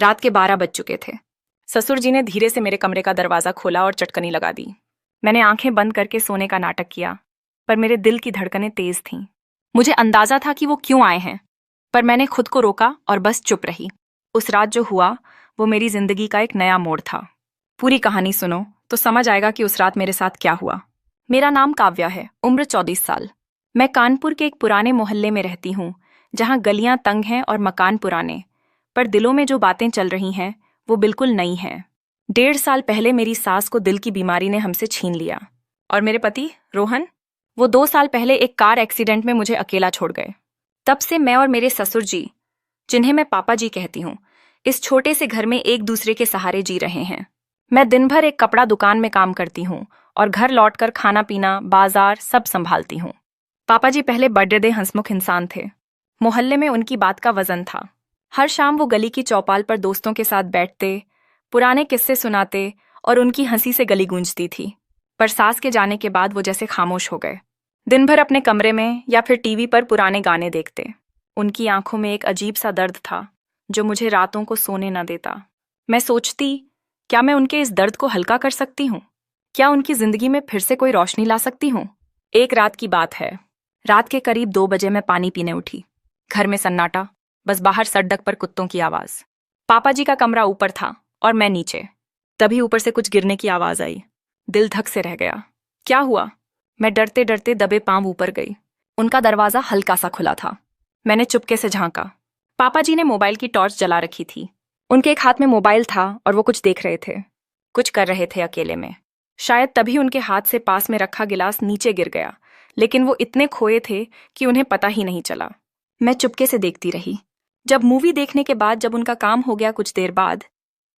रात के 12 बज चुके थे। ससुर जी ने धीरे से मेरे कमरे का दरवाज़ा खोला और चटकनी लगा दी। मैंने आंखें बंद करके सोने का नाटक किया, पर मेरे दिल की धड़कनें तेज थीं। मुझे अंदाजा था कि वो क्यों आए हैं, पर मैंने खुद को रोका और बस चुप रही। उस रात जो हुआ वो मेरी जिंदगी का एक नया मोड़ था। पूरी कहानी सुनो तो समझ आएगा कि उस रात मेरे साथ क्या हुआ। मेरा नाम काव्या है, उम्र 24 साल। मैं कानपुर के एक पुराने मोहल्ले में रहती हूँ, जहाँ गलियां तंग हैं और मकान पुराने, पर दिलों में जो बातें चल रही हैं वो बिल्कुल नई हैं। 1.5 साल पहले मेरी सास को दिल की बीमारी ने हमसे छीन लिया, और मेरे पति रोहन, वो 2 साल पहले एक कार एक्सीडेंट में मुझे अकेला छोड़ गए। तब से मैं और मेरे ससुर जी, जिन्हें मैं पापा जी कहती हूँ, इस छोटे से घर में एक दूसरे के सहारे जी रहे हैं। मैं दिन भर एक कपड़ा दुकान में काम करती हूँ और घर लौटकर खाना पीना, बाजार सब संभालती हूँ। पापा जी पहले बड़े हंसमुख इंसान थे। मोहल्ले में उनकी बात का वजन था। हर शाम वो गली की चौपाल पर दोस्तों के साथ बैठते, पुराने किस्से सुनाते और उनकी हंसी से गली गूंजती थी। पर सास के जाने के बाद वो जैसे खामोश हो गए। दिन भर अपने कमरे में या फिर टीवी पर पुराने गाने देखते। उनकी आंखों में एक अजीब सा दर्द था जो मुझे रातों को सोने न देता। मैं सोचती, क्या मैं उनके इस दर्द को हल्का कर सकती हूँ? क्या उनकी जिंदगी में फिर से कोई रोशनी ला सकती हूँ? एक रात की बात है। रात के करीब 2 बजे मैं पानी पीने उठी। घर में सन्नाटा, बस बाहर सड़क पर कुत्तों की आवाज। पापा जी का कमरा ऊपर था और मैं नीचे। तभी ऊपर से कुछ गिरने की आवाज आई। दिल धक से रह गया। क्या हुआ? मैं डरते डरते दबे पांव ऊपर गई। उनका दरवाजा हल्का सा खुला था। मैंने चुपके से झांका। पापा जी ने मोबाइल की टॉर्च जला रखी थी। उनके एक हाथ में मोबाइल था और वो कुछ देख रहे थे, कुछ कर रहे थे अकेले में। शायद तभी उनके हाथ से पास में रखा गिलास नीचे गिर गया, लेकिन वो इतने खोए थे कि उन्हें पता ही नहीं चला। मैं चुपके से देखती रही। जब मूवी देखने के बाद जब उनका काम हो गया, कुछ देर बाद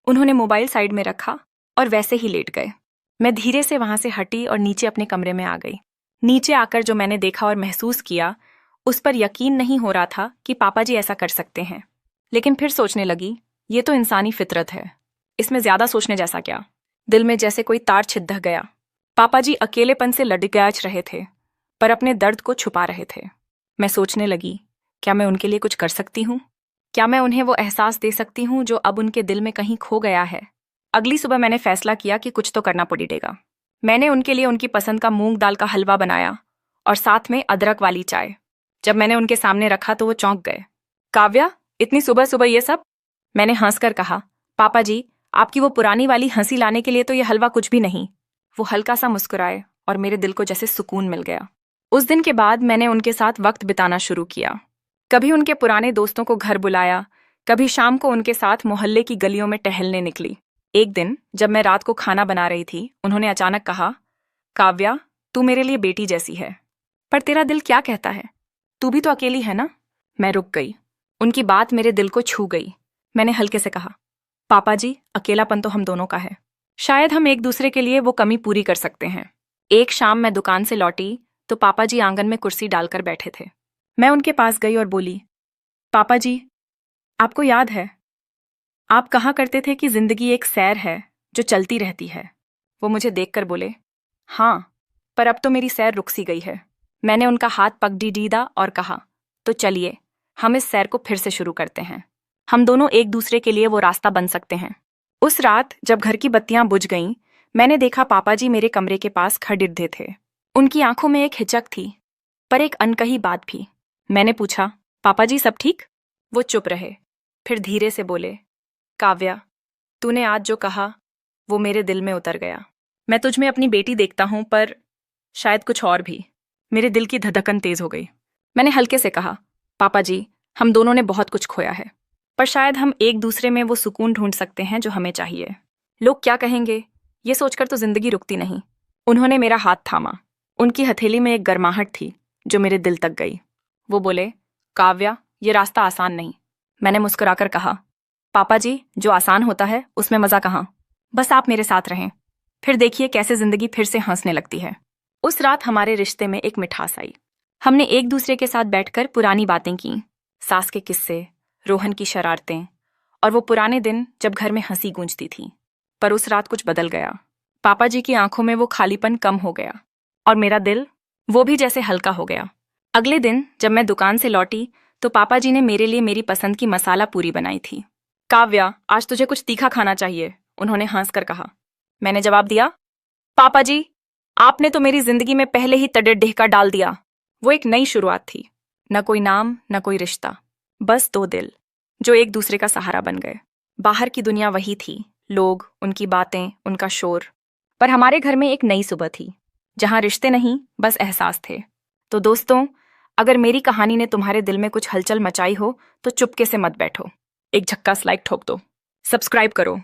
उन्होंने मोबाइल साइड में रखा और वैसे ही लेट गए। मैं धीरे से वहां से हटी और नीचे अपने कमरे में आ गई। नीचे आकर जो मैंने देखा और महसूस किया, उस पर यकीन नहीं हो रहा था कि पापा जी ऐसा कर सकते हैं। लेकिन फिर सोचने लगी, ये तो इंसानी फितरत है, इसमें ज्यादा सोचने जैसा क्या। दिल में जैसे कोई तार छिद्ध गया। पापा जी अकेलेपन से लड़खड़ा रहे थे, पर अपने दर्द को छुपा रहे थे। मैं सोचने लगी, क्या मैं उनके लिए कुछ कर सकती हूँ? क्या मैं उन्हें वो एहसास दे सकती हूँ जो अब उनके दिल में कहीं खो गया है? अगली सुबह मैंने फैसला किया कि कुछ तो करना पड़ेगा। मैंने उनके लिए उनकी पसंद का मूंग दाल का हलवा बनाया और साथ में अदरक वाली चाय। जब मैंने उनके सामने रखा तो वो चौंक गए। काव्या, इतनी सुबह सुबह ये सब? मैंने हंसकर कहा, पापा जी, आपकी वो पुरानी वाली हंसी लाने के लिए तो ये हलवा कुछ भी नहीं। वो हल्का सा मुस्कुराए और मेरे दिल को जैसे सुकून मिल गया। उस दिन के बाद मैंने उनके साथ वक्त बिताना शुरू किया। कभी उनके पुराने दोस्तों को घर बुलाया, कभी शाम को उनके साथ मोहल्ले की गलियों में टहलने निकली। एक दिन जब मैं रात को खाना बना रही थी, उन्होंने अचानक कहा, काव्या, तू मेरे लिए बेटी जैसी है, पर तेरा दिल क्या कहता है? तू भी तो अकेली है ना? मैं रुक गई। उनकी बात मेरे दिल को छू गई। मैंने हल्के से कहा, पापा जी, अकेलापन तो हम दोनों का है। शायद हम एक दूसरे के लिए वो कमी पूरी कर सकते हैं। एक शाम मैं दुकान से लौटी तो पापा जी आंगन में कुर्सी डालकर बैठे थे। मैं उनके पास गई और बोली, पापा जी, आपको याद है, आप कहा करते थे कि जिंदगी एक सैर है जो चलती रहती है। वो मुझे देखकर बोले, हाँ, पर अब तो मेरी सैर रुक सी गई है। मैंने उनका हाथ पकड़ी दीदा और कहा, तो चलिए हम इस सैर को फिर से शुरू करते हैं। हम दोनों एक दूसरे के लिए वो रास्ता बन सकते हैं। उस रात जब घर की बत्तियां बुझ गईं, मैंने देखा पापा जी मेरे कमरे के पास खड़े थे। उनकी आंखों में एक हिचक थी, पर एक अनकही बात भी। मैंने पूछा, पापा जी सब ठीक? वो चुप रहे, फिर धीरे से बोले, काव्या, तूने आज जो कहा वो मेरे दिल में उतर गया। मैं तुझ में अपनी बेटी देखता हूं, पर शायद कुछ और भी। मेरे दिल की धड़कन तेज हो गई। मैंने हल्के से कहा, पापा जी, हम दोनों ने बहुत कुछ खोया है, पर शायद हम एक दूसरे में वो सुकून ढूंढ सकते हैं जो हमें चाहिए। लोग क्या कहेंगे, ये सोचकर तो जिंदगी रुकती नहीं। उन्होंने मेरा हाथ थामा। उनकी हथेली में एक गर्माहट थी जो मेरे दिल तक गई। वो बोले, काव्या, ये रास्ता आसान नहीं। मैंने मुस्कुराकर कहा, पापा जी, जो आसान होता है उसमें मजा कहाँ। बस आप मेरे साथ रहें, फिर देखिए कैसे जिंदगी फिर से हंसने लगती है। उस रात हमारे रिश्ते में एक मिठास आई। हमने एक दूसरे के साथ बैठकर पुरानी बातें की, सास के किस्से, रोहन की शरारतें और वो पुराने दिन जब घर में हंसी गूंजती थी। पर उस रात कुछ बदल गया। पापा जी की आंखों में वो खालीपन कम हो गया और मेरा दिल वो भी जैसे हल्का हो गया। अगले दिन जब मैं दुकान से लौटी तो पापा जी ने मेरे लिए मेरी पसंद की मसाला पूरी बनाई थी। काव्या, आज तुझे कुछ तीखा खाना चाहिए, उन्होंने हंसकर कहा। मैंने जवाब दिया, पापा जी, आपने तो मेरी जिंदगी में पहले ही तड़े ढेका डाल दिया। वो एक नई शुरुआत थी। न कोई नाम, न कोई रिश्ता, बस दो दिल जो एक दूसरे का सहारा बन गए। बाहर की दुनिया वही थी, लोग, उनकी बातें, उनका शोर। पर हमारे घर में एक नई सुबह थी, जहां रिश्ते नहीं, बस एहसास थे। तो दोस्तों, अगर मेरी कहानी ने तुम्हारे दिल में कुछ हलचल मचाई हो तो चुपके से मत बैठो, एक झक्कास लाइक ठोक दो, सब्सक्राइब करो